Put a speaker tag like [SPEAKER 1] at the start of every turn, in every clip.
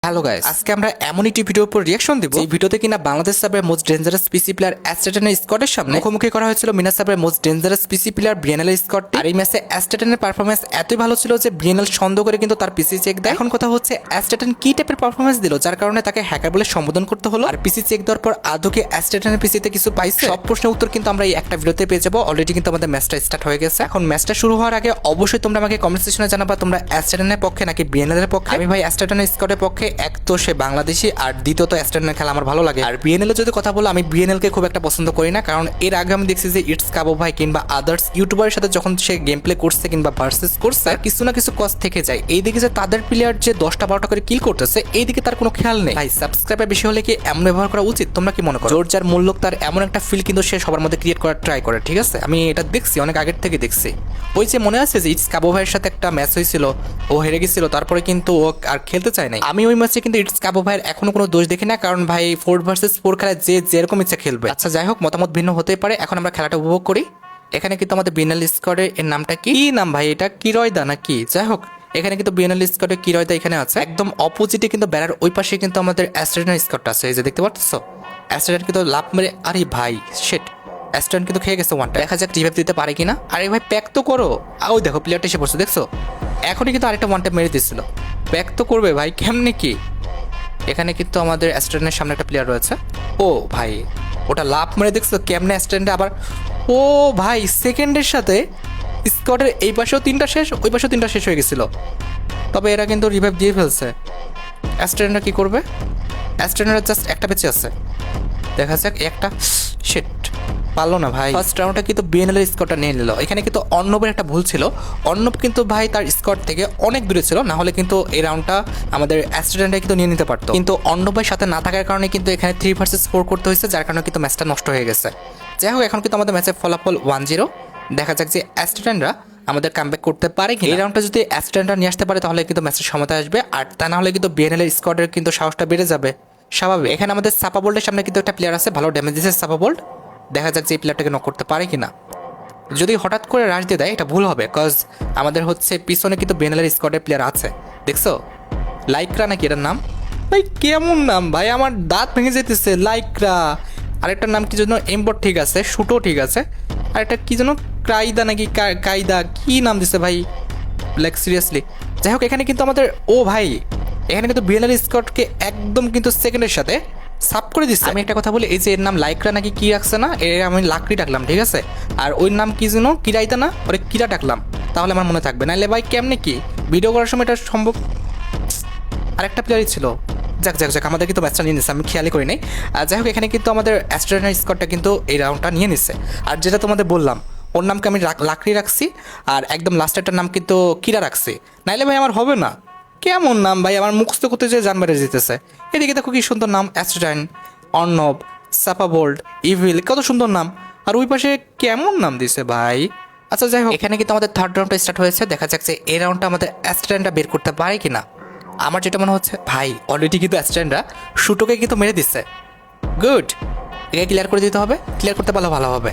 [SPEAKER 1] Hello guys, আজকে আমরা এমন একটি ভিডিওর উপর রিয়াকশন দিব এই ভিডিওতে কিনা বাংলাদেশ সাবের মোস্ট ডেঞ্জারাস পিসি প্লেয়ার অ্যাস্টেটনের স্কোয়াডের সামনে মুখোমুখি করা হয়েছিল মিনা সাবের মোস্ট ডেঞ্জারাস পিসি প্লেয়ার ব্রিয়ানেলের স্কোয়াড। আর এই ম্যাচে অ্যাস্টেটনের পারফরমেন্স এতই ভালো ছিল যে ব্রিয়ানেল সন্দেহ করে কিন্তু তার পিসি চেক দেয়। এখন কথা হচ্ছে অ্যাস্টেটন কি টাইপের পারফরমেন্স দিল যার কারণে তাকে হ্যাকার বলে সম্বোধন করতে হলো। আর পিসি চেক দেওয়ার পর আদৌ কি অ্যাস্টেটনের পিসিতে কিছু পাইছে? সব প্রশ্নের উত্তর কিন্তু আমরা এই একটা ভিডিওতে পেয়ে যাবো। অলরেডি কিন্তু আমাদের ম্যাচটা স্টার্ট হয়ে গেছে। এখন ম্যাচটা শুরু হওয়ার আগে অবশ্যই তোমরা আমাকে কমেন্ট সেকশনে জানাবা তোমরা অ্যাস্টেটনের পক্ষে নাকি ব্রিয়ানেলের পক্ষে। আমি ভাই অ্যাস্টেটনের স্কোয়াডের পক্ষে। এক তো সে বাংলাদেশি, আর দ্বিতীয়ত অ্যাস্টেটনের খেলা আমার ভালো লাগে। আর বিএনএল যদি কথা বলো, আমি বিএনএলকে খুব একটা পছন্দ করি না, কারণ এর আগে আমি দেখছি যে ইটস কাবো ভাই কিংবা আদার্স ইউটিউবারের সাথে যখন সে গেম প্লে করছে কিংবা ভার্সেস করছে কিছু না কিছু কষ্ট থেকে যায়। এইদিকে যে তাদের প্লেয়ার যে 10টা-12টা করে কিল করতেছে এইদিকে তার কোনো খেয়াল নেই। ভাই সাবস্ক্রাইবার বেশি হলে কি এমন ব্যবহার করা উচিত? তোমরা কি মনে করো? জোর মূল্য তার এমন একটা ফিল কিন্তু সে সবার মধ্যে ক্রিয়েট করার ট্রাই করে। ঠিক আছে, আমি এটা দেখছি, অনেক আগের থেকে দেখছি। ওই যে মনে আছে যে ইটস কাবো ভাইয়ের সাথে একটা ম্যাচ হয়েছিল, ও হেরে গেছিল, তারপরে কিন্তু ও আর খেলতে চায় নাই। আমি ওই ম্যাচে কিন্তু ইটস কাবো ভাইয়ের এখনো কোনো দোষ দেখি না, কারণ ভাই 4 ভার্সেস 4 খেলায় যে যেরকম ইচ্ছা খেলবে। আচ্ছা যাই হোক, মতামত ভিন্ন হতেই পারে। এখন আমরা খেলাটা উপভোগ করি। এখানে কিন্তু আমাদের বিএনএল স্কোয়াডের এর নামটা কি নাম ভাই? এটা কিরয়দা নাকি? যাই হোক, এখানে কিন্তু বিএনএল স্কোয়াডের কিরয়দা এখানে আছে। একদম অপোজিটে কিন্তু বেড়ার ওই পাশে কিন্তু আমাদের অ্যাস্ট্রেটনের স্কোয়াডটা আছে। এই যে দেখতে পাচ্ছ, অ্যাস্ট্রেটন কিন্তু লাভ মেরে, আরে ভাই শিট, অ্যাস্ট্রেটন কিন্তু খেয়ে গেছে ওয়ানটা। দেখা যাক রিভাইভ দিতে পারে কিনা। আরে ভাই প্যাক তো করো। ওই দেখো প্লেয়ারটা এসে পড়ছে, দেখছো? এখনই কিন্তু আরেকটা ওয়ানটা মেরে দিচ্ছিল। প্যাক তো করবে ভাই, কেমনে কি? এখানে কিন্তু আমাদের অ্যাস্ট্রেটনের সামনে একটা প্লেয়ার রয়েছে। ও ভাই, ওটা লাভ মেরে দেখছো কেমনে অ্যাস্ট্রেটনটা আবার। ও ভাই, সেকেন্ডের সাথে স্কোয়াডের এই পাশেও 3টা শেষ, ওই পাশেও 3টা শেষ হয়ে গেছিল। তবে এরা কিন্তু রিভাইভ দিয়ে ফেলছে। অ্যাস্ট্রেটনরা কি করবে? অ্যাস্ট্রেটনরা জাস্ট একটা বেঁচে আছে। দেখা যাক একটা। শিট, পারলো না ভাই। ফার্স্ট রাউন্ডটা কিন্তু বিএনএল এর স্কোরটা নিয়ে নিল। এখানে কিন্তু অর্ণবের একটা ভুল ছিল। অর্ণব কিন্তু ভাই তার স্কোর থেকে অনেক দূরে ছিল, না হলে কিন্তু এই রাউন্ডটা আমাদের অ্যাস্ট্রেটনরা কিন্তু নিয়ে নিতে পারতো। কিন্তু অর্ণব ভাই সাথে না থাকার কারণে কিন্তু এখানে 3 ভার্সেস 4 করতে হয়েছে, যার কারণে কিন্তু ম্যাচটা নষ্ট হয়ে গেছে। যাই হোক, এখন কিন্তু আমাদের ম্যাচের ফলাফল 1-0। দেখা যাক যে অ্যাস্ট্রেটনরা আমাদের কামব্যাক করতে পারে কি। এই রাউন্ডটা যদি অ্যাস্ট্রেটনরা নিয়ে আসতে পারে তাহলে কিন্তু ম্যাচের সমতা আসবে, আর তা না হলে কিন্তু বিএনএল এর স্কোয়াডের কিন্তু সাহসটা বেড়ে যাবে স্বাভাবিক। এখানে আমাদের সাপা বোল্টের সামনে কিন্তু একটা প্লেয়ার আছে, ভালো ড্যামেজ দিচ্ছে সাপা বোল্ট। দেখা যাক যে এই প্লেয়ারটাকে নক করতে পারে কিনা। যদি হঠাৎ করে রাশ দিয়ে দেয় এটা ভুল হবে, কজ আমাদের হচ্ছে পিছনে কিন্তু বেনালের স্কোয়াডের প্লেয়ার আছে। দেখছো, লাইকরা নাকি এটার নাম? ভাই কেমন নাম ভাই, আমার দাঁত ভেঙে যেতেছে। লাইকরা, আরেকটার নাম কি যেন, এমবট ঠিক আছে, শুটো ঠিক আছে, আরেকটা কি যেন কায়দা নাকি কায়দা, কি নাম দিছে ভাই, লাইক সিরিয়াসলি। যাই হোক, এখানে কিন্তু আমাদের ও ভাই, এখানে কিন্তু বিএনএল স্কোয়াডকে একদম কিন্তু সেকেন্ডের সাথে সাপ করে দিচ্ছে। আমি একটা কথা বলি, এই যে এর নাম লাইকরা নাকি কি রাখছে না, এর আমি লাকড়ি ডাকলাম, ঠিক আছে? আর ওই নাম কি যেন কিরাইতা না, ওরে কিরা ডাকলাম, তাহলে আমার মনে থাকবে। নাহলে ভাই কেমনে কি ভিডিও করার সময় এটা সম্ভব। আরেকটা প্লেয়ারই ছিল। যাক যাক যাক, আমাদের কিন্তু ম্যাচটা নিয়ে নিচ্ছে, আমি খেয়ালই করি নাই। আর যাই হোক, এখানে কিন্তু আমাদের অ্যাস্ট্রেটনের স্কোয়াডটা কিন্তু এই রাউন্ডটা নিয়ে নিচ্ছে। আর যেটা তোমাদের বললাম, ওর নামকে আমি লাকড়ি রাখছি, আর একদম লাস্টেরটার নাম কিন্তু কিরা রাখছি। নাইলে ভাই আমার হবে না। কেমন নাম ভাই, আমার মুখস্থ করতে যে জান বেড়ে যেতেছে। এদিকে দেখো কি সুন্দর নাম, অ্যাস্ট্রেটন, অর্ণব, সাপাবোল্ড, ইভিল, কত সুন্দর নাম। আর ওই পাশে কেমন নাম দিছে ভাই। আচ্ছা যাই হোক, এখানে কিন্তু আমাদের থার্ড রাউন্ডটা স্টার্ট হয়েছে। দেখা যাক যে এই রাউন্ডটা আমাদের অ্যাস্ট্রেটনটা বের করতে পারে কিনা। আমার যেটা মনে হচ্ছে, ভাই অলরেডি কিন্তু অ্যাস্ট্রেটনরা শুটোকে কিন্তু মেরে দিচ্ছে। গুড, এটাকে ক্লিয়ার করে দিতে হবে, ক্লিয়ার করতে পারলে ভালো হবে।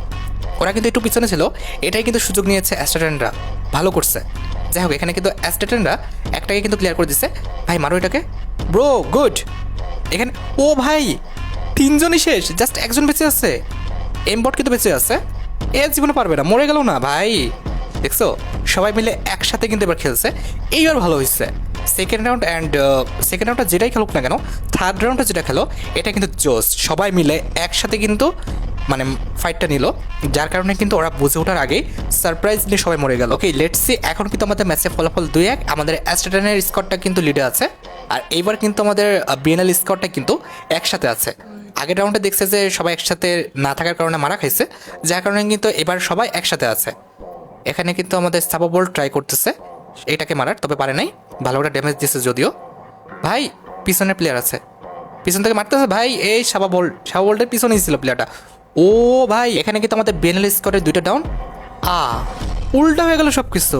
[SPEAKER 1] ওরা কিন্তু একটু পিছনে ছিল, এটাই কিন্তু সুযোগ নিয়েছে অ্যাস্ট্রেটনরা, ভালো করছে। যাই হোক, এখানে কিন্তু অ্যাস্ট্রেটনরা একটাকে কিন্তু ক্লিয়ার করে দিচ্ছে। ভাই মারো এটাকে, ব্রো, গুড। এখানে ও ভাই 3জনই শেষ, জাস্ট একজন বেঁচে আছে। এমবট কিন্তু বেঁচে আছে, এ জীবনে পারবে না, মরে গেল না ভাই। দেখছো, সবাই মিলে একসাথে কিন্তু এবার খেলছে, এইবার ভালো হয়েছে। সেকেন্ড রাউন্ডটা যেটাই খেলুক না কেন, থার্ড রাউন্ডটা যেটা খেলো এটা কিন্তু জোস। সবাই মিলে একসাথে কিন্তু মানে ফাইটটা নিল, যার কারণে কিন্তু ওরা বুঝে ওঠার আগেই সারপ্রাইজলি সবাই মরে গেল। ওকে, লেটস সি। এখন কিন্তু আমাদের ম্যাচের ফলাফল 2-1। আমাদের অ্যাস্ট্রেটনের স্কোরটা কিন্তু লিডে আছে, আর এইবার কিন্তু আমাদের বিএনএল স্কোরটা কিন্তু একসাথে আছে। আগের রাউন্ডে দেখছে যে সবাই একসাথে না থাকার কারণে মারা খাইছে, যার কারণে কিন্তু এবার সবাই একসাথে আছে। এখানে কিন্তু আমাদের সাপাবোল্ট ট্রাই করতেছে এটাকে মারার, তবে পারে নাই। ভালো একটা ড্যামেজ দিচ্ছে যদিও। ভাই পিছনের প্লেয়ার আছে, পিছন থেকে মারতেছে ভাই। এই সাপাবোল্টের পিছনেই ছিল প্লেয়ারটা। ও ভাই, এখানে কিন্তু আমাদের বেনাল স্কোয়াডের 2টা ডাউন। উল্টা হয়ে গেল সব কিছু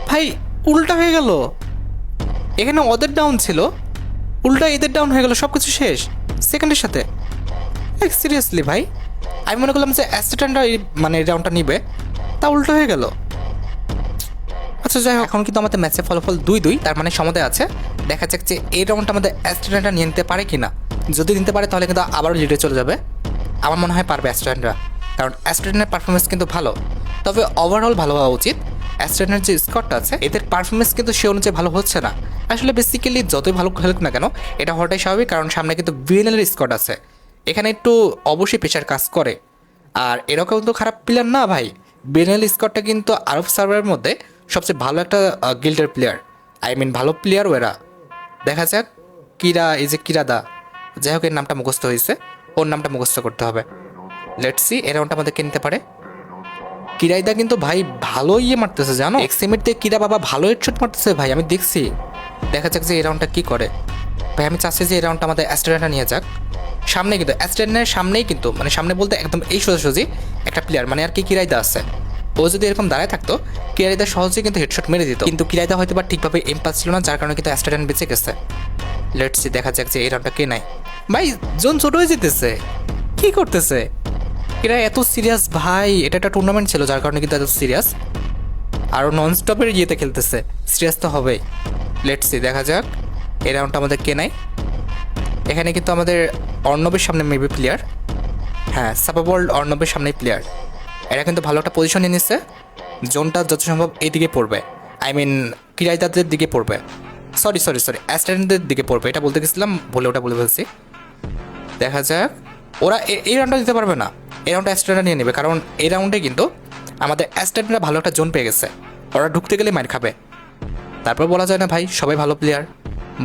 [SPEAKER 1] ভাই, উল্টা হয়ে গেল। এখানে ওদের ডাউন ছিল, উল্টা এদের ডাউন হয়ে গেল, সব কিছু শেষ সেকেন্ডের সাথে। সিরিয়াসলি ভাই, আমি মনে করলাম যে অ্যাস্ট্রেটনরা মানে রাউন্ডটা নিবে, তা উল্টো হয়ে গেল। আচ্ছা যাই হোক, এখন কিন্তু আমাদের ম্যাচের ফলাফল 2-2, তার মানে সমতায় আছে। দেখা যাক যে এই রাউন্ডটা আমাদের অ্যাস্ট্রেনাটা নিয়ে নিতে পারে কিনা। যদি নিতে পারে তাহলে কিন্তু আবারও লিডে চলে যাবে। আমার মনে হয় পারবে অ্যাস্ট্রেনারা, কারণ অ্যাস্ট্রেনের পারফরমেন্স কিন্তু ভালো। তবে ওভারঅল ভালো হওয়া উচিত। অ্যাস্ট্রেনের যে স্কোয়াডটা আছে এদের পারফরমেন্স কিন্তু সে অনুযায়ী ভালো হচ্ছে না। আসলে বেসিক্যালি যতই ভালো খেলুক না কেন এটা হওয়াটাই স্বাভাবিক, কারণ সামনে কিন্তু বিএনএলের স্কোয়াড আছে। এখানে একটু অবশ্যই প্রেশার কাজ করে। আর এরকম কিন্তু খারাপ প্লেয়ার না ভাই। বিএনএল স্কোয়াডটা কিন্তু আরব সার্ভারের মধ্যে সবচেয়ে ভালো একটা গিল্ডের প্লেয়ার, আই মিন ভালো প্লেয়ার ওরা। দেখা যাক কিরা, এই যে কিরাদা, যাই হোক এর নামটা মুখস্থ হয়েছে, ওর নামটা মুখস্থ করতে হবে। লেটস সি এই রাউন্ডটা আমাদের কিনতে পারে। কিরাইদা কিন্তু ভাই ভালো মারতেছে জানো, এক্সিমিট দিয়ে কিরা বাবা ভালো হেডশট মারতেছে ভাই, আমি দেখছি। দেখা যাক যে এই রাউন্ডটা কী করে। ভাই আমি চাচ্ছি যে এই রাউন্ডটা আমাদের অ্যাস্ট্রেনাটা নিয়ে যাক। সামনে কিন্তু অ্যাস্ট্রেনের সামনেই কিন্তু, মানে সামনে বলতে একদম এই সোজাসুজি একটা প্লেয়ার, মানে আর কি কিরাইদা আছে। ও যদি এরকম দাঁড়ায় থাকতো কিরাইদা সহজেই কিন্তু হেডশট মেরে দিত, কিন্তু কিরাইদা হয়তো বা ঠিকভাবে এম পাচ্ছিল না, যার কারণে কিন্তু অ্যাস্ট্রেন বেঁচে গেছে। লেটস সি দেখা যাক যে এই রাউন্ডটা কে নাই। ভাই জোন ছোট হয়ে যেতেছে, কি করতেছে এরা এত সিরিয়াস ভাই? এটা একটা টুর্নামেন্ট ছিল যার কারণে কিন্তু এত সিরিয়াস। আরও নন স্টপের ইয়েতে খেলতেছে, সিরিয়াস তো হবেই। লেটস সি দেখা যাক এই রাউন্ডটা আমাদের কে নাই। এখানে কিন্তু আমাদের অর্ণবের সামনে মেবি প্লেয়ার, হ্যাঁ সাপাবল অর্ণবের সামনেই প্লেয়ার। এরা কিন্তু ভালো একটা পজিশন নিয়ে নিচ্ছে। জোনটা যত সম্ভব এইদিকে পড়বে, আই মিন কিরাইদাদের দিকে পড়বে, সরি অ্যাস্ট্রেনদের দিকে পড়বে, এটা বলতে গেছিলাম বলে ওটা বলে ফেলছি। দেখা যাক ওরা এই রাউন্ডটা দিতে পারবে না, এই রাউন্ডটা অ্যাস্ট্রেনরা নিয়ে নেবে, কারণ এই রাউন্ডে কিন্তু আমাদের অ্যাস্ট্রেনরা ভালো একটা জোন পেয়ে গেছে। ওরা ঢুকতে গেলে মার খাবে। তারপর বলা যায় না ভাই সবাই ভালো প্লেয়ার,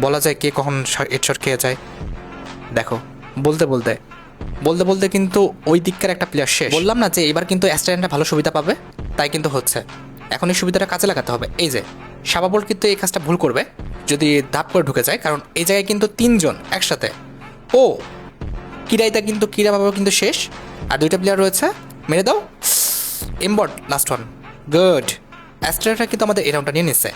[SPEAKER 1] বলা যায় কে কখন হেডশট খেয়ে যায়। দেখো বলতে বলতে কিন্তু ওই দিককার একটা প্লেয়ার শেষ। বললাম না যে এবার কিন্তু অ্যাস্ট্রেনরা ভালো সুবিধা পাবে, তাই কিন্তু হচ্ছে। এখন এই সুবিধাটা কাজে লাগাতে হবে। এই যে সাবাবল কিন্তু এই কাজটা ভুল করবে যদি ধাপ করে ঢুকে যায়, কারণ এই জায়গায় কিন্তু তিনজন একসাথে। ও কিরাইদা কিন্তু কিরা বাবা কিন্তু শেষ, আর দুইটা প্লেয়ার রয়েছে, মেরে দাও। এমবট লাস্ট ওয়ান, গুড। অ্যাস্ট্রেনরা কিন্তু আমাদের এই রাউন্ডটা নিয়ে নিচ্ছে।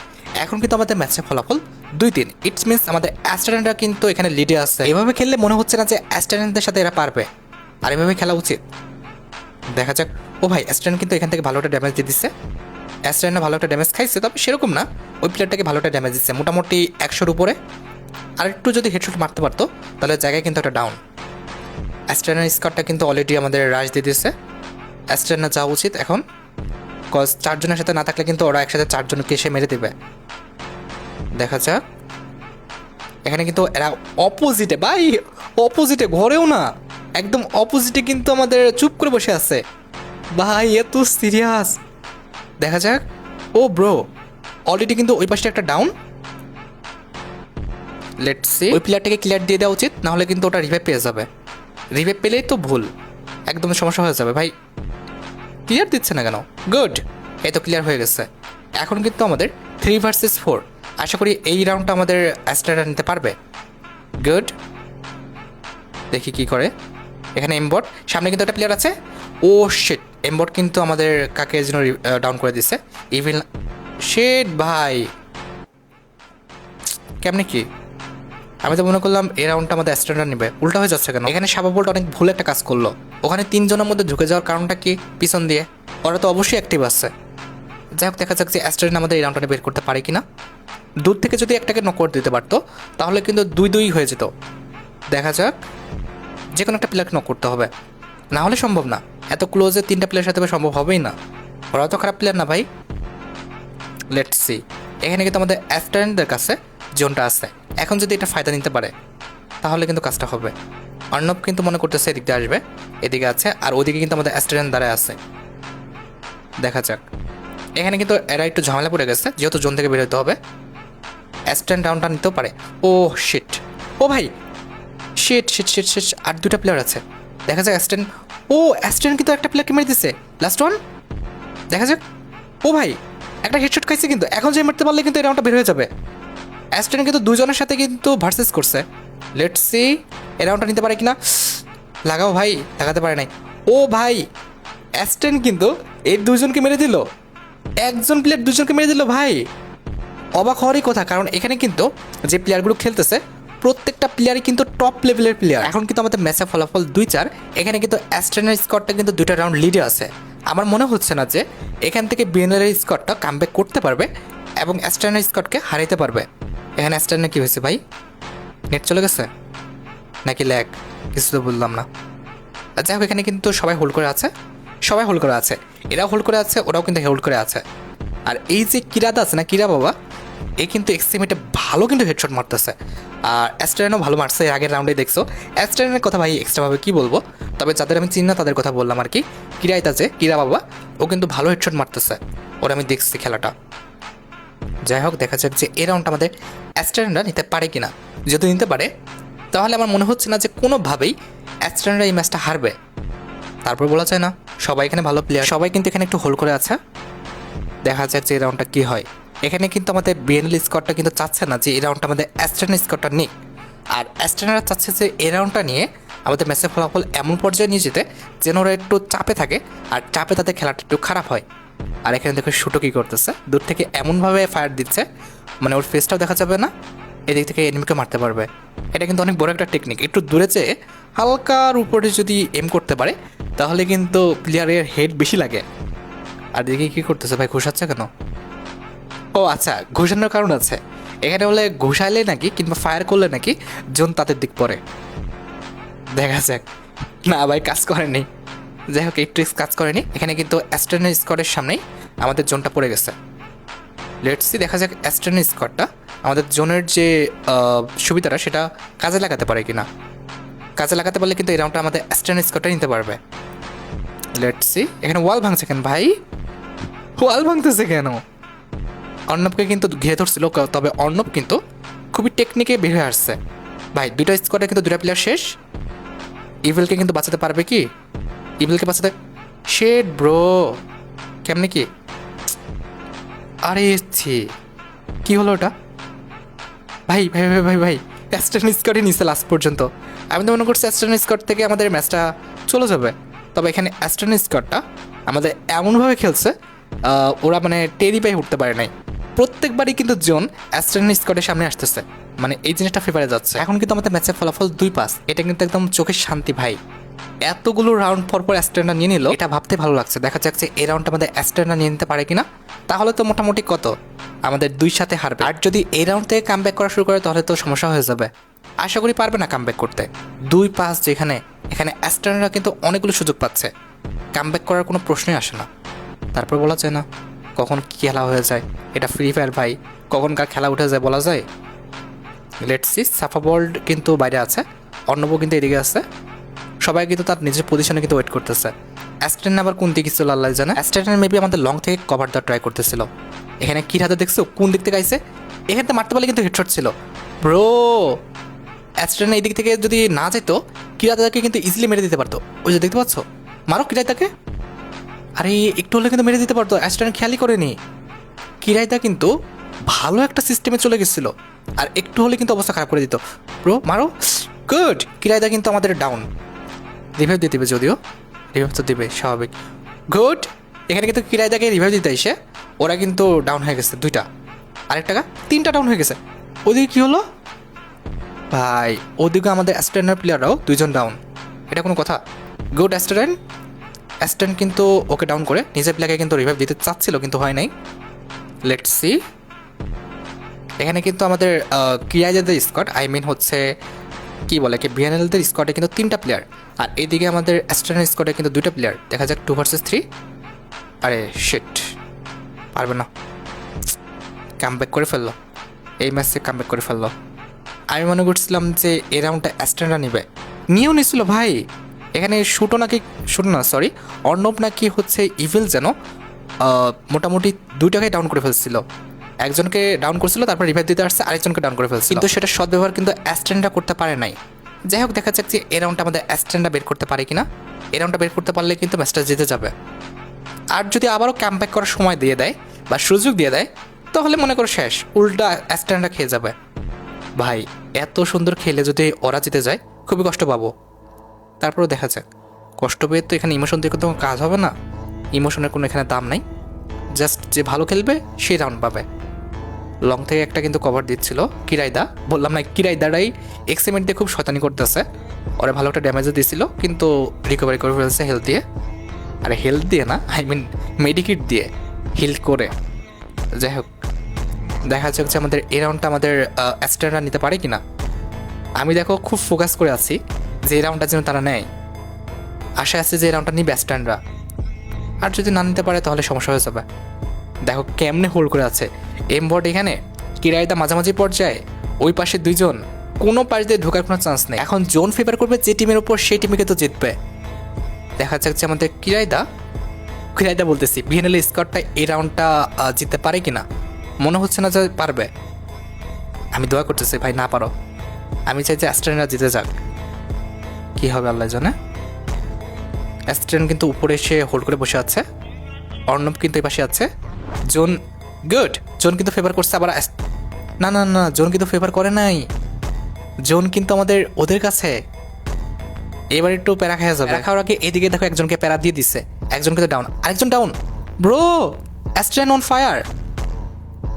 [SPEAKER 1] এখন কিন্তু আমাদের ম্যাচের ফলাফল 2-3, ইটস মিনস আমাদের অ্যাস্ট্রেনরা কিন্তু এখানে লিডে আছে। এভাবে খেললে মনে হচ্ছে না যে অ্যাস্ট্রেনদের সাথে এরা পারবে, আর এভাবে খেলা উচিত। দেখা যাক। ও ভাই অ্যাস্ট্রেন কিন্তু এখান থেকে ভালো একটা ড্যামেজ দিয়ে দিচ্ছে। অ্যাস্ট্রেনরা ভালো একটা ড্যামেজ খাইছে, তবে সেরকম না, ওই প্লেয়ারটাকে ভালো একটা ড্যামেজ দিচ্ছে, মোটামুটি 100-র উপরে। আর একটু যদি হেডশট মারতে পারতো তাহলে জায়গায় কিন্তু একটা ডাউন। অ্যাস্ট্রেনের স্কোয়াডটা কিন্তু অলরেডি আমাদের রাশ দিয়ে দিচ্ছে। অ্যাস্ট্রেনা যাওয়া উচিত এখন, কজ চারজনের সাথে না থাকলে কিন্তু ওরা একসাথে চারজনকে এসে মেরে দেবে। দেখা যাক। এখানে কিন্তু এরা অপোজিটে ভাই, অপোজিটে ঘরেও না, একদম অপোজিটে কিন্তু আমাদের চুপ করে বসে আছে ভাই, এত সিরিয়াস। দেখা যাক। ও ব্রো অলরেডি কিন্তু ওই পাশে একটা ডাউন। লেটস সি ওই প্লেয়ারটাকে ক্লিয়ার দিয়ে দেওয়া উচিত, নাহলে কিন্তু ওটা রিভাইভ পেয়ে যাবে। রিভাইভ পেলেই তো ভুল, একদম সমস্যা হয়ে যাবে ভাই। ক্লিয়ার দিচ্ছে না কেন? গুড, এই তো ক্লিয়ার হয়ে গেছে। এখন কিন্তু আমাদের 3 ভার্সেস 4, আশা করি এই রাউন্ডটা আমাদের অ্যাস্ট্রেনরা নিতে পারবে। গুড, দেখি কি করে। এখানে এমবট সামনে কিন্তু একটা প্লেয়ার আছে। ও শিট, এমবট কিন্তু আমাদের কাকে যেন ডাউন করে দিচ্ছে। ইভিল শিট ভাই, কেমনে কি? আমি তো মনে করলাম এই রাউন্ডটা আমাদের অ্যাস্ট্রেনরা নেবে, উল্টা হয়ে যাচ্ছে কেন? এখানে সাবাবোল্ট অনেক ভুল একটা কাজ করলো। ওখানে 3 জনের মধ্যে ঢুকে যাওয়ার কারণটা কি? পিছন দিয়ে ওরা তো অবশ্যই অ্যাক্টিভ আছে। যাই হোক দেখা যাক যে অ্যাস্ট্রেন আমাদের এই রাউন্ডটা বের করতে পারে কিনা। দূর থেকে যদি একটাকে নক করে দিতে পারতো তাহলে কিন্তু 2-2 হয়ে যেত। দেখা যাক, যে কোনো একটা প্লেয়ারকে নক করতে হবে, না হলে সম্ভব না। এত ক্লোজে 3টা প্লেয়ার সাথে সম্ভব হবেই না। ওরা তো খারাপ প্লেয়ার না ভাই। লেটস সি, এখানে কিন্তু আমাদের অ্যাস্ট্রেনদের কাছে জোনটা আছে, এখন যদি এটা ফায়দা নিতে পারে তাহলে কিন্তু কাজটা হবে। অর্ণব কিন্তু মনে করতেছে এদিক দিয়ে আসবে, এদিকে আছে, আর ওদিকে কিন্তু আমাদের অ্যাস্ট্রেন দাঁড়ায় আছে। দেখা যাক। এখানে কিন্তু এরা একটু ঝামেলা পড়ে গেছে, যেহেতু জোন থেকে বেরোতে হবে। অ্যাস্ট্রেন ডাউনটা নিতেও পারে। ও শিট, ও ভাই শিট, আর 2টা প্লেয়ার আছে। দেখা যাক অ্যাস্ট্রেন, ও অ্যাস্ট্রেন কিন্তু একটা প্লেয়ারকে মেরে দিচ্ছে, লাস্ট ওয়ান। দেখা যাক। ও ভাই একটা হেডশট খাইছে, কিন্তু এখন যে মারতে পারলে কিন্তু এই রাউন্ডটা বের হয়ে যাবে। অ্যাস্ট্রেন কিন্তু 2 জনের সাথে কিন্তু ভার্সেস করছে। লেটস সি এই রাউন্ডটা নিতে পারে কিনা। লাগাও ভাই, লাগাতে পারে নাই। ও ভাই অ্যাস্ট্রেন কিন্তু এই 2 জনকে মেরে দিল, একজন প্লেয়ার 2 জনকে মেরে দিল ভাই। অবাক হওয়ারই কথা, কারণ এখানে কিন্তু যে প্লেয়ারগুলো খেলতেছে প্রত্যেকটা প্লেয়ারই কিন্তু টপ লেভেলের প্লেয়ার। এখন কিন্তু আমাদের ম্যাচের ফলাফল 2-4। এখানে কিন্তু অ্যাস্ট্রেনের স্কোয়াডটা কিন্তু 2টা রাউন্ড লিডে আছে। আমার মনে হচ্ছে না যে এখান থেকে বিএনএলের স্কোয়াডটা কামব্যাক করতে পারবে এবং অ্যাস্ট্রেনের স্কোয়াডকে হারাইতে পারবে। এখানে স্ট্যান্ডে কি হয়েছে ভাই? নেট চলে গেছে নাকি ল্যাগ? কিছু তো বললাম না। যাই হোক, এখানে কিন্তু সবাই হোল্ড করে আছে, সবাই হোল্ড করে আছে, এরাও হোল্ড করে আছে, ওরাও কিন্তু হোল্ড করে আছে। আর এই যে কিরাদা আছে না, কিরা বাবা, এ কিন্তু এক্সট্রিমেটে ভালো কিন্তু হেডশট মারতেছে। আর অ্যাস্ট্রেনও ভালো মারছে, এর আগের রাউন্ডে দেখছো। অ্যাস্ট্রেনের কথা ভাই এক্সট্রাভাবে কী বলবো, তবে যাদের আমি চিনি না তাদের কথা বললাম আর কি। কিরাইত আছে, কিরা বাবা, ও কিন্তু ভালো হেডশট মারতেছে, ওরা আমি দেখছি খেলাটা। যাই হোক, দেখা যাক যে এই রাউন্ডটা আমাদের অ্যাস্ট্রেনরা নিতে পারে কিনা। যদি নিতে পারে তাহলে আমার মনে হচ্ছে না যে কোনোভাবেই অ্যাস্ট্রেনরা এই ম্যাচটা হারবে। তারপর বলা যায় না, সবাই এখানে ভালো প্লেয়ার, সবাই কিন্তু এখানে একটু হোল্ড করে আছে। দেখা যাক যে এই রাউন্ডটা কী হয়। এখানে কিন্তু আমাদের বিএনএল স্কোয়াডটা কিন্তু চাচ্ছে না যে এই রাউন্ডটা আমাদের অ্যাস্ট্রেন স্কোয়াডটা নিক, আর অ্যাস্ট্রেনরা চাচ্ছে যে এই রাউন্ডটা নিয়ে আমাদের ম্যাচের ফলাফল এমন পর্যায়ে নিয়ে যেতে যেন ওরা একটু চাপে থাকে, আর চাপে তাদের খেলাটা একটু খারাপ হয়। আর এখানে দেখো শুটো কী করতেছে, দূর থেকে এমনভাবে ফায়ার দিচ্ছে মানে ওর ফেসটাও দেখা যাবে না, এদিক থেকে এনিমিকে মারতে পারবে। এটা কিন্তু অনেক বড় একটা টেকনিক। একটু দূরে চেয়ে হালকার উপরে যদি এম করতে পারে তাহলে কিন্তু প্লেয়ারের হেড বেশি লাগে। আর দেখি কী করতেছে ভাই, ঘুষাচ্ছে কেন? ও আচ্ছা, ঘুষানোর কারণ আছে এখানে, বলে ঘুষাইলে নাকি কিংবা ফায়ার করলে নাকি জোন তাদের দিক পড়ে। দেখা যাক। না ভাই, কাজ করেনি। যাই হোক, এই ট্রিক্স কাজ করেনি। এখানে কিন্তু অ্যাস্ট্রেনের স্কোয়াডের সামনেই আমাদের জোনটা পড়ে গেছে। লেটস সি, দেখা যাক অ্যাস্ট্রেনের স্কোয়াডটা আমাদের জোনের যে সুবিধাটা সেটা কাজে লাগাতে পারে কিনা। কাজে লাগাতে পারলে কিন্তু এই রাউন্ডটা আমাদের অ্যাস্ট্রেনের স্কোয়াডটা নিতে পারবে। লেটস সি, এখানে ওয়াল ভাঙছে কেন ভাই? ওয়াল ভাঙতেছে কেন? অর্ণবকে কিন্তু ঘিরে ধরছিল, তবে অর্ণব কিন্তু খুবই টেকনিকে বের হয়ে আসছে। ভাই দুইটা স্কোয়াডে কিন্তু দুটা প্লেয়ার শেষ। ইভিলকে কিন্তু বাঁচাতে পারবে কি? ইভিলকে বাঁচাতে শেড ব্রো, কেমনে কি? আরে ছি, কি হলো ওটা? ভাই ভাই ভাই ভাই ভাই, অ্যাস্ট্রেন স্কোয়াডই নিচ্ছে লাস্ট পর্যন্ত। আমি তো মনে করছি অ্যাস্ট্রেন স্কোয়াড থেকে আমাদের ম্যাচটা চলে যাবে, তবে এখানে অ্যাস্ট্রেন স্কোয়াডটা আমাদের এমনভাবে খেলছে ওরা মানে টেরি পাই উঠতে পারে নাই। প্রত্যেকবারই কিন্তু জোন অ্যাস্ট্রেন স্কোয়াডের সামনে আসতেছে, মানে এই জিনিসটা ফেভারে যাচ্ছে। এখন কিন্তু আমাদের ম্যাচের ফলাফল 2-5, এটা কিন্তু একদম চোখের শান্তি ভাই। এতগুলো রাউন্ড পর পর অ্যাস্ট্রেনরা নিয়ে নিল, এটা ভাবতে ভালো লাগছে। দেখা যাচ্ছে এই রাউন্ডটা আমাদের অ্যাস্ট্রেনরা নিয়ে নিতে পারে কিনা। তাহলে তো মোটামুটি কত আমাদের 2 সাথে হারবে। আর যদি এই রাউন্ড থেকে কামব্যাক করা শুরু করে তাহলে তো সমস্যা হয়ে যাবে। আশা করি পারবে না কামব্যাক করতে। 2-5 যেখানে, এখানে অ্যাস্ট্রেনরা কিন্তু অনেকগুলো সুযোগ পাচ্ছে, কামব্যাক করার কোনো প্রশ্নই আসে না। তারপর বলা যায় না কখন কী খেলা হয়ে যায়, এটা ফ্রি ফায়ার ভাই, কখন কার খেলা উঠে যায় বলা যায়। লেটস সি, সাফা বল্ড কিন্তু বাইরে আছে, অর্ণব কিন্তু এদিকে আছে, সবাই কিন্তু তার নিজের পজিশনে কিন্তু ওয়েট করতেছে। অ্যাস্ট্রেন আবার কোন দিকে ছিল আল্লাহ জানে। অ্যাস্ট্রেন মেবি আমাদের লং থেকে কভার দেওয়ার ট্রাই করতেছিল। এখানে কি হাতে দেখছো কোন দিক থেকে আইছে, এখানে তো মারতে পারলে কিন্তু হেডশট ছিল ব্রো। অ্যাস্ট্রেন এই দিক থেকে যদি না যেত কিরাতাকে কিন্তু ইজিলি মেরে দিতে পারতো। ওই যে দেখতে পাচ্ছ, মারো কিরাতাকে। আরে একটু হলে কিন্তু মেরে দিতে পারতো, অ্যাস্ট্রেন খেয়ালই করেনি। কিরাইতা কিন্তু ভালো একটা সিস্টেমে চলে গেছিল, আর একটু হলে কিন্তু অবস্থা খারাপ করে দিত। ব্রো মারো, গুড। কিরাইতা কিন্তু আমাদের ডাউন। রিভাইভ দিয়ে দিবে, যদিও রিভাইভ তো দিবে স্বাভাবিক। গুড, এখানে কিন্তু কিরাইদাকে রিভাইভ দিতে এসে ওরা কিন্তু ডাউন হয়ে গেছে 2টা, আরেকটা 3টা ডাউন হয়ে গেছে। ওদিকে কী হলো ভাই? ওদিকে আমাদের অ্যাস্ট্রেনের প্লেয়াররাও 2জন ডাউন, এটা কোনো কথা? গুড অ্যাস্ট্রেন। অ্যাস্ট্রেন কিন্তু ওকে ডাউন করে নিজের প্লেয়ারকে কিন্তু রিভাইভ দিতে চাচ্ছিল কিন্তু হয় নাই। লেটস সি, এখানে কিন্তু আমাদের কিরাইদাদের স্কোয়াড, আই মিন হচ্ছে কি বলে কি বিএনএলদের স্কোয়াডে কিন্তু 3টা প্লেয়ার, আর এইদিকে আমাদের অ্যাস্ট্রেনের স্কোয়াডে কিন্তু 2টা প্লেয়ার। দেখা যাক 2 ভার্সেস 3। আরে শিট, পারবে না, কামব্যাক করে ফেললো, এই ম্যাচে কামব্যাক করে ফেললো। আমি মনে করছিলাম যে এই রাউন্ডটা অ্যাস্ট্রেনরা নিবে, নিয়েও নিছিল ভাই। এখানে শুটো নাকি, শুটো না সরি, অর্ণব নাকি হচ্ছে ইভিল যেন মোটামুটি 2টাকে ডাউন করে ফেলছিল। একজনকে ডাউন করছিল, তারপর রিভাইভ দিতে আসছে, আরেকজনকে ডাউন করে ফেলছিল, কিন্তু সেটা সদ্ব্যবহার কিন্তু অ্যাস্ট্রেনরা করতে পারে নাই। যাই হোক, দেখা যাক যে এই রাউন্ডটা আমাদের অ্যাস্ট্রেনরা বের করতে পারে কিনা। এই রাউন্ডটা বের করতে পারলে কিন্তু ম্যাচটা জিতে যাবে। আর যদি আবারও কামব্যাক করার সময় দিয়ে দেয় বা সুযোগ দিয়ে দেয় তাহলে মনে করো শেষ, উল্টা অ্যাস্ট্রেনরা খেয়ে যাবে। ভাই এত সুন্দর খেলে যদি ওরা জিতে যায় খুবই কষ্ট পাবো। তারপরেও দেখা যাক, কষ্ট পেয়ে তো এখানে ইমোশন দিয়ে কোনো কাজ হবে না, ইমোশনের কোনো এখানে দাম নাই। জাস্ট যে ভালো খেলবে সেই রাউন্ড পাবে। লং থেকে একটা কিন্তু কভার দিচ্ছিল কিরাইদা, বললাম না কিরাইদারাই এক্সিমেন্ট দিয়ে খুব শয়তানি করতেছে। ওরা ভালো একটা ড্যামেজও দিয়েছিল কিন্তু রিকভারি করে ফেলছে হেলথ দিয়ে। আরে হেলথ দিয়ে না, আই মিন মেডিকিট দিয়ে হিল করে। যাই হোক, দেখা যাক যে আমাদের এই রাউন্ডটা আমাদের অ্যাস্ট্রেনরা নিতে পারে কিনা। আমি দেখো খুব ফোকাস করে আছি যে এই রাউন্ডটা যেন তারা নেয়, আশা আছে যে এই রাউন্ডটা নিবে অ্যাস্ট্রেনরা। আর যদি না নিতে পারে তাহলে সমস্যা হয়ে যাবে। দেখো কেমনে হোল্ড করে আছে এমবট এখানে, কিরাইদা মাঝামাঝি পর্যায়ে, ওই পাশে দুইজন, কোনো পাশ দিয়ে ঢোকার কোনো চান্স নেই। এখন জোন ফেভার করবে যে টিমের উপর, সেই টিমকে তো জিতবে। দেখা যাক যে আমাদের কিরাইদা বলতেছি বিএনএল স্কোয়াডটা এই রাউন্ডটা জিততে পারে কিনা। মনে হচ্ছে না যে পারবে। আমি দোয়া করতেছি ভাই না পারো, আমি চাই যে অ্যাস্ট্রেনরা জিতে যাক। কি হবে আল্লাহ জানে। অ্যাস্ট্রেন কিন্তু উপরে এসে হোল্ড করে বসে আছে, অর্ণব কিন্তু এই পাশে আছে। জোন গুড, জোন কিন্তু ফেভার করছে আবার। না না না, জোন কিন্তু ফেভার করে নাই। জোন কিন্তু আমাদের ওদের কাছে এবার একটু প্যারা খাওয়া যাবে। প্যারা খাওয়ার আগে এদিকে দেখো একজনকে প্যারা দিয়ে দিচ্ছে, একজনকে তো ডাউন, আরেকজন ডাউন। ব্রো অ্যাস্ট্রেন অন ফায়ার।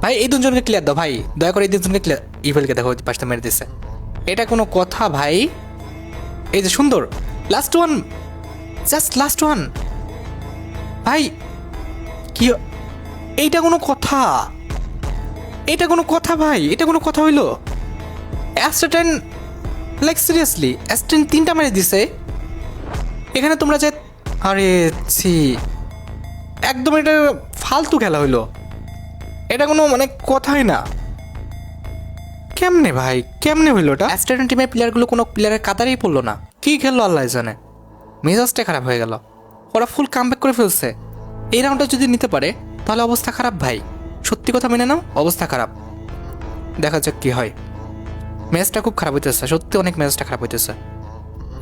[SPEAKER 1] ভাই এই দুজনকে ক্লিয়ার দাও ভাই, দয়া করে এই দুজনকে ক্লিয়ার। ইভেলকে দেখো পাশটা মেরে দিচ্ছে, এটা কোনো কথা ভাই? এই যে সুন্দর last one, just last one ভাই। কি এইটা কোনো কথা? এটা কোনো কথা ভাই? এটা কোনো কথা হইলো? অ্যাস্ট্রেন লাইক সিরিয়াসলি অ্যাস্ট্রেন 3টা মেরে দিছে এখানে। তোমরা যে আরে ছি, একদম এটা ফালতু খেলা হইলো। এটা কোনো মানে কথাই না। কেমনে ভাই, কেমনে হইলো এটা? অ্যাস্ট্রেন টিমের প্লেয়ারগুলো কোনো প্লেয়ারের কাতারেই পড়লো না। কি খেললো আল্লাহ জানে, মেজাজটা খারাপ হয়ে গেল। ওরা ফুল কামব্যাক করে ফেলছে। এই রাউন্ডটা যদি নিতে পারে তাহলে অবস্থা খারাপ ভাই, সত্যি কথা মেনে নাও, অবস্থা খারাপ। দেখা যাক কি হয়। ম্যাচটা খুব খারাপ হইতেছে, সত্যি অনেক ম্যাচটা খারাপ হইতেছে।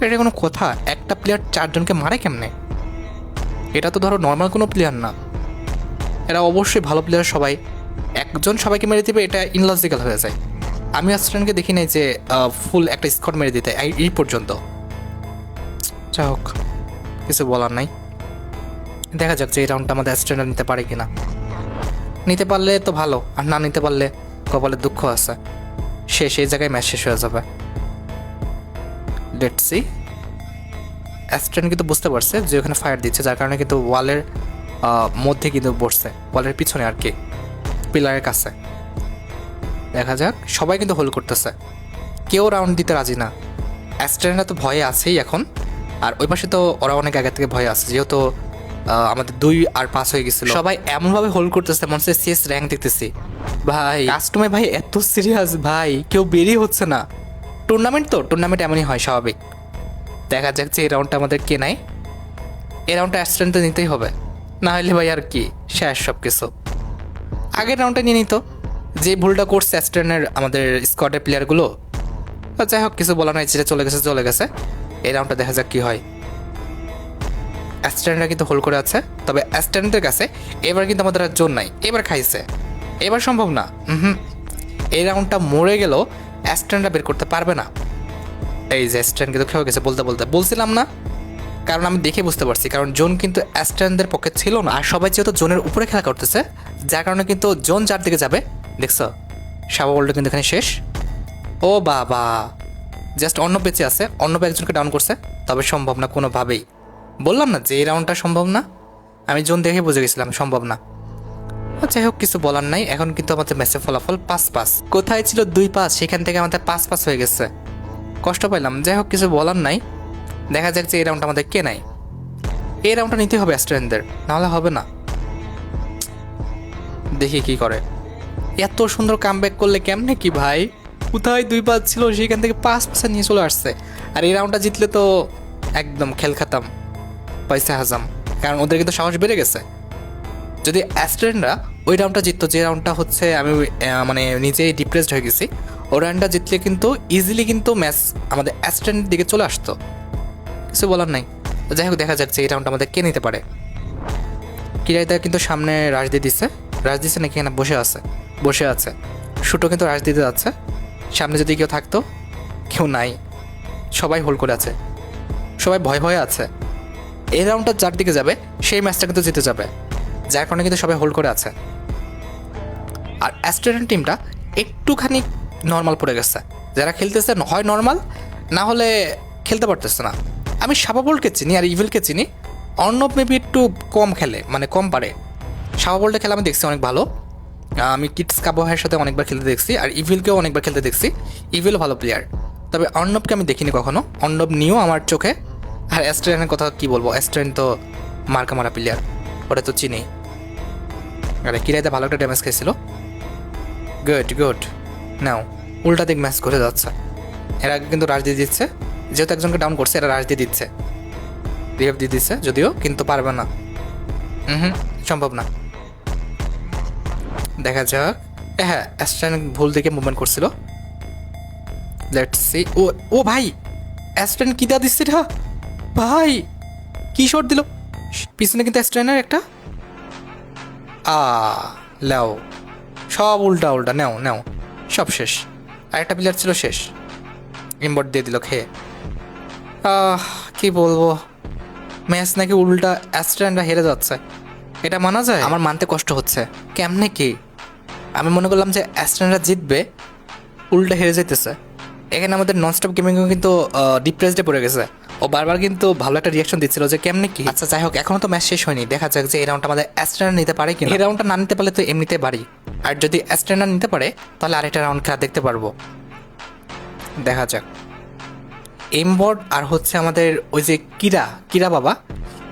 [SPEAKER 1] এটা কোনো কথা? একটা প্লেয়ার 4জনকে মারে কেমনে? এটা তো ধরো নর্মাল কোনো প্লেয়ার না, এরা অবশ্যই ভালো প্লেয়ার। সবাই একজন সবাইকে মেরে দিবে, এটা ইনলজিক্যাল হয়ে যায়। আমি অ্যাস্ট্রেনকে দেখি নাই যে ফুল একটা স্কোয়াড মেরে দিতে এই পর্যন্ত। যাই হোক, কিছু বলার নাই। দেখা যাক যে এই রাউন্ডটা আমাদের অ্যাস্ট্রেনরা নিতে পারে কিনা। নিতে পারলে তো ভালো, আর না নিতে পারলে কপালে দুঃখ আছে, সেই জায়গায় ম্যাচ শেষ হয়ে যাবে। Let's see. অ্যাস্ট্রেন কিন্তু বুঝতে পারছে যে ওখানে ফায়ার দিচ্ছে, যার কারণে কিন্তু ওয়ালের মধ্যে কিন্তু বসছে, ওয়ালের পিছনে আর কি, পিলারের কাছে। দেখা যাক, সবাই কিন্তু হোল্ড করতেছে, কেউ রাউন্ড দিতে রাজি না। অ্যাস্ট্রেনরা তো ভয়ে আছেই এখন, আর ওই পাশে তো ওরা অনেক আগে থেকে ভয়ে আছে, যেহেতু আমাদের 2 আর 5 হয়ে গেছিল। সবাই এমনভাবে হোল্ড করতেছে মনে হচ্ছে সিএস র্যাঙ্ক দেখতেছি ভাই। কাস্টমে ভাই এত সিরিয়াস ভাই, কেউ বেরিয়ে হচ্ছে না। টুর্নামেন্ট তো, টুর্নামেন্ট এমনই হয়, স্বাভাবিক। দেখা যাক যে এই রাউন্ডটা আমাদের কে নাই। এই রাউন্ডটা অ্যাস্ট্রেন তো নিতেই হবে, না হলে ভাই আর কি, শেষ সব কিছু। আগের রাউন্ডটা নিয়ে নিত, যে ভুলটা করছে অ্যাস্ট্রেনের আমাদের স্কোয়াডের প্লেয়ারগুলো। যাই হোক, কিছু বলা নাই, যেটা চলে গেছে চলে গেছে। এই রাউন্ডটা দেখা যাক কি হয়। অ্যাস্ট্রেনরা কিন্তু হোল্ড করে আছে, তবে অ্যাস্ট্রেনদের কাছে এবার কিন্তু আমাদের আর জোন নাই। এবার খাইছে, এবার সম্ভব না। এই রাউন্ডটা মরে গেল, অ্যাস্ট্রেনরা বের করতে পারবে না। এই যে অ্যাস্ট্রেন কিন্তু খেয়ে গেছে, বলতে বলছিলাম না, কারণ আমি দেখে বুঝতে পারছি, কারণ জোন কিন্তু অ্যাস্ট্রেনদের পক্ষে ছিল না। আর সবাই যেহেতু জোনের উপরে খেলা করতেছে, যার কারণে কিন্তু জোন যার দিকে যাবে। দেখছো সাবা বলটা কিন্তু এখানে শেষ। ও বাবা, জাস্ট অন্য বেঁচে আছে, অন্য একজনকে ডাউন করছে, তবে সম্ভব না কোনোভাবেই। বললাম না যে এই রাউন্ডটা সম্ভব না, আমি জোন দেখে বুঝে গেছিলাম সম্ভব না। যাই হোক, কিছু বলার নাই। এখন কিন্তু আমাদের ম্যাচের ফলাফল 5-5। কোথায় ছিল 2-5, সেখান থেকে আমাদের 5-5 হয়ে গেছে, কষ্ট পাইলাম। যাই হোক, কিছু বলার নাই। দেখা যাক যে এই রাউন্ডটা আমাদের কে নাই। এই রাউন্ডটা নিতে হবে অ্যাস্ট্রেনদের, নাহলে হবে না। দেখি কি করে। এত সুন্দর কামব্যাক করলে কেমনে কি ভাই? কোথায় 2-5 ছিল, সেখান থেকে 5-5 নিয়ে চলে আসছে। আর এই রাউন্ডটা জিতলে তো একদম খেল খাতাম, পয়সা হাজাম, কারণ ওদের কিন্তু সাহস বেড়ে গেছে। যদি অ্যাস্ট্রেনরা ওই রাউন্ডটা জিততো, যে রাউন্ডটা হচ্ছে আমি মানে নিজেই ডিপ্রেসড হয়ে গেছি, ওই রাউন্ডটা জিতলে কিন্তু ইজিলি কিন্তু ম্যাচ আমাদের অ্যাস্ট্রেনের দিকে চলে আসতো। কিছু বলার নাই। যাই হোক, দেখা যাচ্ছে এই রাউন্ডটা আমাদের কে নিতে পারে। কিরাইদা কিন্তু সামনে রাশ দিয়ে দিচ্ছে, নাকি এখানে বসে আছে। শুটো কিন্তু রাশ দিতে যাচ্ছে। সামনে যদি কেউ থাকতো, কেউ নাই, সবাই হোল্ড করে আছে, সবাই ভয়ে আছে। এই রাউন্ডটা যার দিকে যাবে সেই ম্যাচটা কিন্তু জিতে যাবে, যার কারণে কিন্তু সবাই হোল্ড করে আছে। আর অ্যাস্ট্রেন টিমটা একটুখানি নর্মাল পড়ে গেছে, যারা খেলতেছে হয় নর্মাল, না হলে খেলতে পারতেছে না। আমি সাবাবলকে চিনি আর ইভেলকে চিনি, অর্ণব মেবি একটু কম খেলে, মানে কম পারে। সাবাবলটা খেলা আমি দেখছি অনেক ভালো, আমি কিডস কাবো ভাইয়ের সাথে অনেকবার খেলতে দেখছি, আর ইভিলকেও অনেকবার খেলতে দেখছি। ইভিলও ভালো প্লেয়ার, তবে অর্ণবকে আমি দেখিনি কখনো। অর্ণব নিয়েও আমার চোখে। আর অ্যাস্ট্রেনের কথা কি বলবো, অ্যাস্ট্রেন তো মার্কা মারা প্লেয়ার, ওটা তো চিনি। আরে কিরাইতে ভালো একটা ড্যামেজ খেয়েছিল। Good good. নাও উল্টা দিক ম্যাচ ঘুরে যাচ্ছে। এরা কিন্তু রাশ দিয়ে দিচ্ছে, যেহেতু একজনকে ডাউন করছে এরা রাশ দিয়ে দিচ্ছে, রিহেভ দিয়ে দিচ্ছে যদিও, কিন্তু পারবে না। হুম, সম্ভব না। দেখা যাক। হ্যাঁ, অ্যাস্ট্রেন ভুল দিকে মুভমেন্ট করছিল। Let's see. ও ও ভাই, অ্যাস্ট্রেন কি দা দিচ্ছে রে ভাই, কি শট দিল পিছনে, কিন্তু অ্যাস্ট্রেনের একটা লাও, সব উল্টা উল্টা। নাও নাও, সব শেষ। আরেকটা প্লেয়ার ছিল শেষ, ইম্বট দিয়ে দিল খেয়ে। কি বলবো, ম্যাচ নাকি উল্টা অ্যাস্ট্রেনরা হেরে যাচ্ছে, এটা মানা যায়? আমার মানতে কষ্ট হচ্ছে। কেমনে কি? আমি মনে করলাম যে অ্যাস্ট্রেনরা জিতবে, উল্টা হেরে যেতেছে। এখানে আমাদের ননস্টপ গেমিংও কিন্তু ডিপ্রেসডে পড়ে গেছে। ও বারবার কিন্তু ভালো একটা রিয়াকশন দিচ্ছিল যে কেমনে কি। আচ্ছা যাই হোক, এখনো তো ম্যাচ শেষ হয়নি, দেখা যাক যে এই রাউন্ডটা আমাদের অ্যাস্ট্রেনা নিতে পারে কিনা। এই রাউন্ডটা না নিতে পারলে তো এমনিতে বাড়ি, আর যদি অ্যাস্ট্রেনা নিতে পারে তাহলে আরেকটা রাউন্ড খেলা দেখতে পারবো। দেখা যাক। এমবট আর হচ্ছে আমাদের ওই যে কিরা বাবা,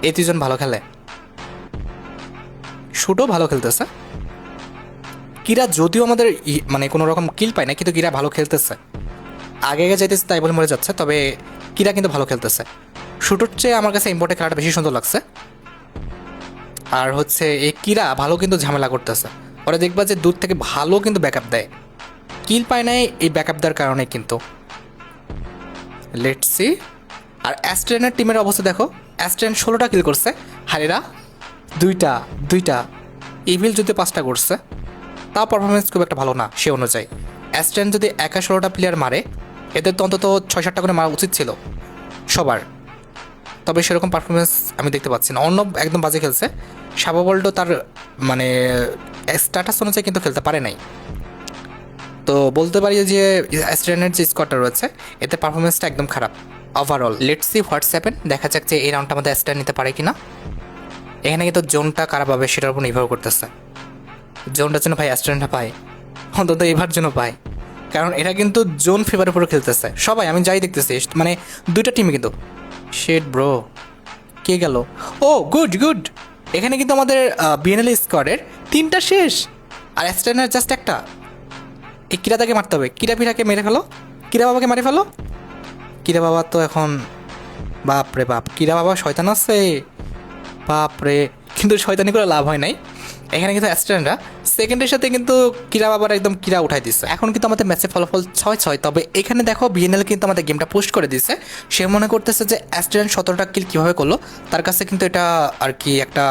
[SPEAKER 1] এই দুজন ভালো খেলে। শুটও ভালো খেলতেছে। কিরা যদিও আমাদের মানে কোনো রকম কিল পায় না, কিন্তু কিরা ভালো খেলতেছে। আগে আগে যাইতেছে তাই বলে মরে যাচ্ছে, তবে কিরা কিন্তু ভালো খেলতেছে। শুটোর চেয়ে আমার কাছে ইম্পোর্টের খেলাটা বেশি সুন্দর লাগছে। আর হচ্ছে এই কিরা ভালো কিন্তু ঝামেলা করতেছে। ওরা দেখবা যে দূর থেকে ভালো কিন্তু ব্যাকআপ দেয়, কিল পায় নাই এই ব্যাকআপ দেওয়ার কারণে কিন্তু। Let's see. আর অ্যাস্ট্রেনের টিমের অবস্থা দেখো, অ্যাস্ট্রেন 16টা কিল করছে, হারিরা দুইটা, ইভিল যদি 5টা করছে, তাও পারফরমেন্স খুব একটা ভালো না সে অনুযায়ী। অ্যাস্ট্রেন যদি একা 16টা প্লেয়ার মারে, এদের তো অন্তত 6-7টা করে মারা উচিত ছিল সবার, তবে সেরকম পারফরমেন্স আমি দেখতে পাচ্ছি না। অর্ণব একদম বাজে খেলছে, সাবাবল্ডো তার মানে স্ট্যাটাস অনুযায়ী কিন্তু খেলতে পারে নাই। তো বলতে পারি যে অ্যাস্ট্রেনের যে স্কোয়াডটা রয়েছে এতে পারফরমেন্সটা একদম খারাপ overall. Let's see what's happen, দেখা যাক যে এই রাউন্ডটা আমাদের অ্যাস্ট্রেন নিতে পারে কিনা। এখানে কিন্তু জোনটা কারা পাবে সেটার উপর নির্ভর করতেছে। জোনটার জন্য ভাই অ্যাস্ট্রেনটা পায়, অন্তত এবার জন্য পায়, কারণ এরা কিন্তু জোন ফেভারের উপরে খেলতেছে সবাই। আমি যাই দেখতেছি মানে দুইটা টিমে কিন্তু। শেট ব্রো, কে গেল? ও গুড গুড। এখানে কিন্তু আমাদের বিএনএল স্কোয়াডের 3টা শেষ, আর অ্যাস্ট্রেনের জাস্ট একটা। এই কিরাদাকে মারতে হবে, কিরাপিরাকে মেরে ফেলো, কিরা বাবাকে মারে ফেলো। কিরা বাবা তো এখন বাপ রে বাপ, কিরা বাবা শয়তান আছে বাপ রে, কিন্তু শয়তানি করে লাভ হয় নাই। এখানে কিন্তু অ্যাস্ট্রেনরা সেকেন্ডের সাথে কিন্তু কিরা বাবার একদম কিরা উঠাই দিচ্ছে। এখন কিন্তু আমাদের ম্যাচে ফলাফল 6-6, তবে এখানে দেখো বিএনএল কিন্তু আমাদের গেমটা পোস্ট করে দিচ্ছে। সে মনে করতেছে যে অ্যাস্ট্রেন 17টা কিল কীভাবে করলো, তার কাছে কিন্তু এটা আর কি একটা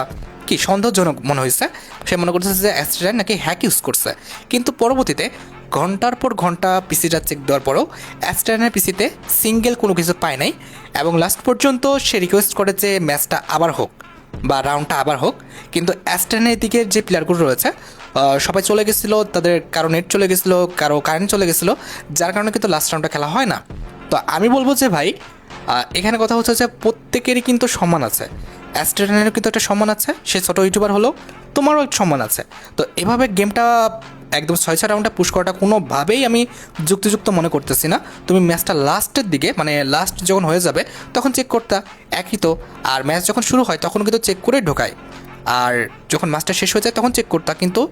[SPEAKER 1] কি সন্দেহজনক মনে হয়েছে। সে মনে করতেছে যে অ্যাস্ট্রেন নাকি হ্যাক ইউজ করছে, কিন্তু পরবর্তীতে ঘন্টার পর ঘন্টা পিসিটা চেক দেওয়ার পরেও অ্যাস্ট্রেনের পিসিতে সিঙ্গেল কোনো কিছু পায় নাই, এবং লাস্ট পর্যন্ত সে রিকোয়েস্ট করে যে ম্যাচটা আবার হোক বা রাউন্ডটা আবার হোক। কিন্তু অ্যাস্ট্রেনের দিকের যে প্লেয়ারগুলো রয়েছে সবাই চলে গেছিলো, তাদের কারো নেট চলে গেছিলো, কারো কারেন্ট চলে গেছিলো, যার কারণে কিন্তু লাস্ট রাউন্ডটা খেলা হয় না। তো আমি বলবো যে ভাই এখানে কথা হচ্ছে যে প্রত্যেকেরই কিন্তু সম্মান আছে। অ্যাস্ট্রেনেরও কিন্তু একটা সম্মান আছে, সে ছোটো ইউটিউবার হলেও তোমারও একটা সম্মান আছে। তো এভাবে গেমটা একদম 6-6 রাউন্ডে পুশ করাটা কোনোভাবেই আমি যুক্তিযুক্ত মনে করতেছি না। তুমি ম্যাচটা লাস্টের দিকে মানে লাস্ট যখন হয়ে যাবে তখন চেক করতা, একই তো। আর ম্যাচ যখন শুরু হয় তখন কিন্তু চেক করে ঢোকায়, আর যখন ম্যাচটা শেষ হয়ে যায় তখন চেক করতা। কিন্তু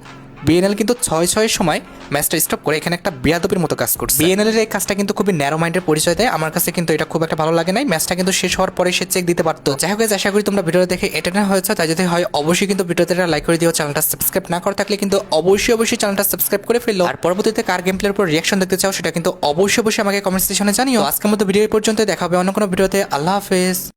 [SPEAKER 1] বিএনএল কিন্তু 6-6 সময় ম্যাচটা স্টপ করে এখানে একটা বেয়াদবির মতো কাজ করছে। বিএনএল এর এই কাজটা কিন্তু খুবই ন্যারো মাইন্ডের পরিচয় দেয়, আমার কাছে কিন্তু এটা খুব একটা ভালো লাগে নাই। ম্যাচটা কিন্তু শেষ হওয়ার পরে সে চেক দিতে পারতো। যাই হোক, আশা করি তোমরা ভিডিওটা দেখে এটা না হয়েছে, তাই যদি হয় অবশ্যই কিন্তু ভিডিওতে লাইক করে দিও। চ্যানেলটা সাবস্ক্রাইব না করে থাকলে কিন্তু অবশ্যই চ্যানেলটা সাবস্ক্রাইব করে ফেলো। আর পরবর্তীতে কার গেম প্লের উপর রিয়াকশন দেখতে চাও সেটা কিন্তু অবশ্যই আমাকে কমেন্ট সেকশনে জানিও। আজকের মতো ভিডিও পর্যন্ত দেখা হবে অন্য কোনো ভিডিওতে। আল্লাহ হাফেজ।